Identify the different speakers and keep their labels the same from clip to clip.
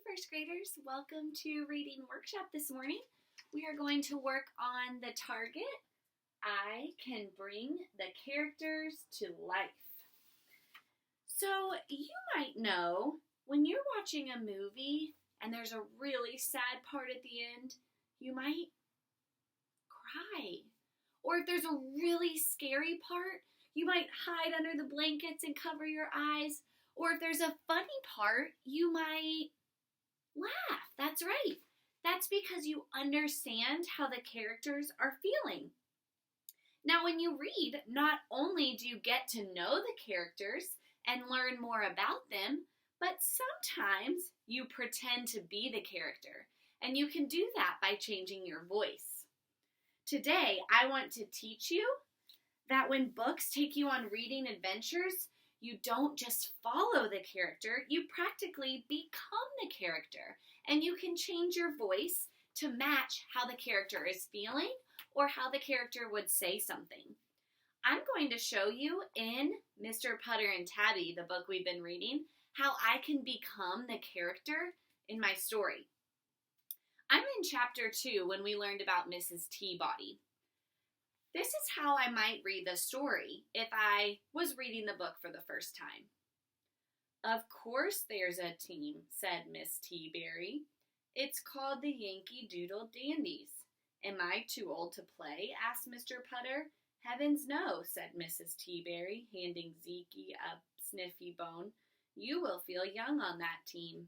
Speaker 1: first graders. Welcome to Reading Workshop this morning. We are going to work on the target, I can bring the characters to life. So you might know when you're watching a movie and there's a really sad part at the end, you might cry. Or if there's a really scary part, you might hide under the blankets and cover your eyes. Or if there's a funny part, you might laugh. That's right. That's because you understand how the characters are feeling. Now, when you read, not only do you get to know the characters and learn more about them, but sometimes you pretend to be the character. And you can do that by changing your voice. Today, I want to teach you that when books take you on reading adventures, you don't just follow the character, you practically become the character. And you can change your voice to match how the character is feeling or how the character would say something. I'm going to show you in Mr. Putter and Tabby, the book we've been reading, how I can become the character in my story. I'm in chapter 2 when we learned about Mrs. Teabody. This is how I might read the story if I was reading the book for the first time. Of course there's a team, said Miss Teaberry. It's called the Yankee Doodle Dandies. Am I too old to play? Asked Mr. Putter. Heavens no, said Mrs. Teaberry, handing Zeke a sniffy bone. You will feel young on that team.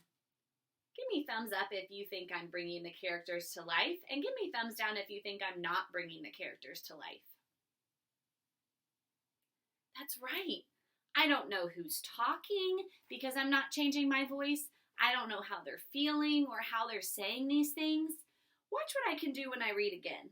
Speaker 1: Give me thumbs up if you think I'm bringing the characters to life, and give me thumbs down if you think I'm not bringing the characters to life. That's right. I don't know who's talking because I'm not changing my voice. I don't know how they're feeling or how they're saying these things. Watch what I can do when I read again.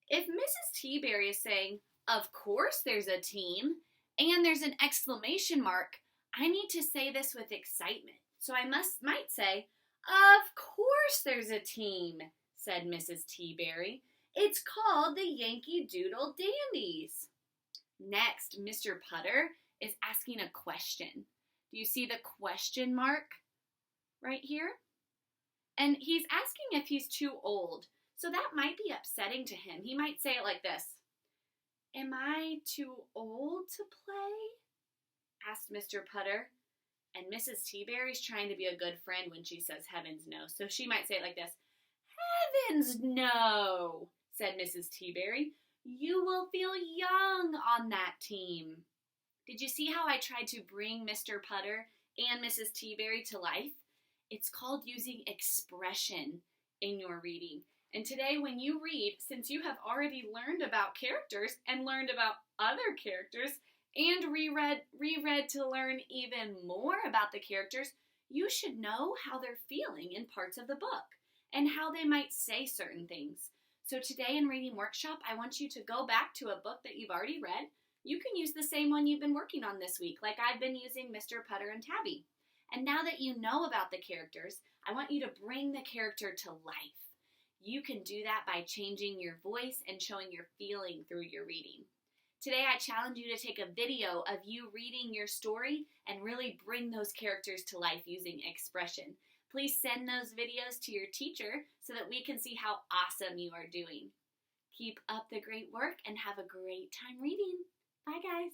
Speaker 1: If Mrs. Teaberry is saying, of course there's a team, and there's an exclamation mark, I need to say this with excitement. So I might say, of course there's a team, said Mrs. Teaberry. It's called the Yankee Doodle Dandies. Next, Mr. Putter is asking a question. Do you see the question mark right here? And he's asking if he's too old. So that might be upsetting to him. He might say it like this. Am I too old to play? Asked Mr. Putter. And Mrs. Teaberry's trying to be a good friend when she says heavens no. So she might say it like this. Heavens no, said Mrs. Teaberry. You will feel young on that team. Did you see how I tried to bring Mr. Putter and Mrs. Teaberry to life? It's called using expression in your reading. And today when you read, since you have already learned about characters and learned about other characters, and reread to learn even more about the characters, you should know how they're feeling in parts of the book and how they might say certain things. So today in Reading Workshop, I want you to go back to a book that you've already read. You can use the same one you've been working on this week, like I've been using Mr. Putter and Tabby. And now that you know about the characters, I want you to bring the character to life. You can do that by changing your voice and showing your feeling through your reading. Today, I challenge you to take a video of you reading your story and really bring those characters to life using expression. Please send those videos to your teacher so that we can see how awesome you are doing. Keep up the great work and have a great time reading. Bye, guys.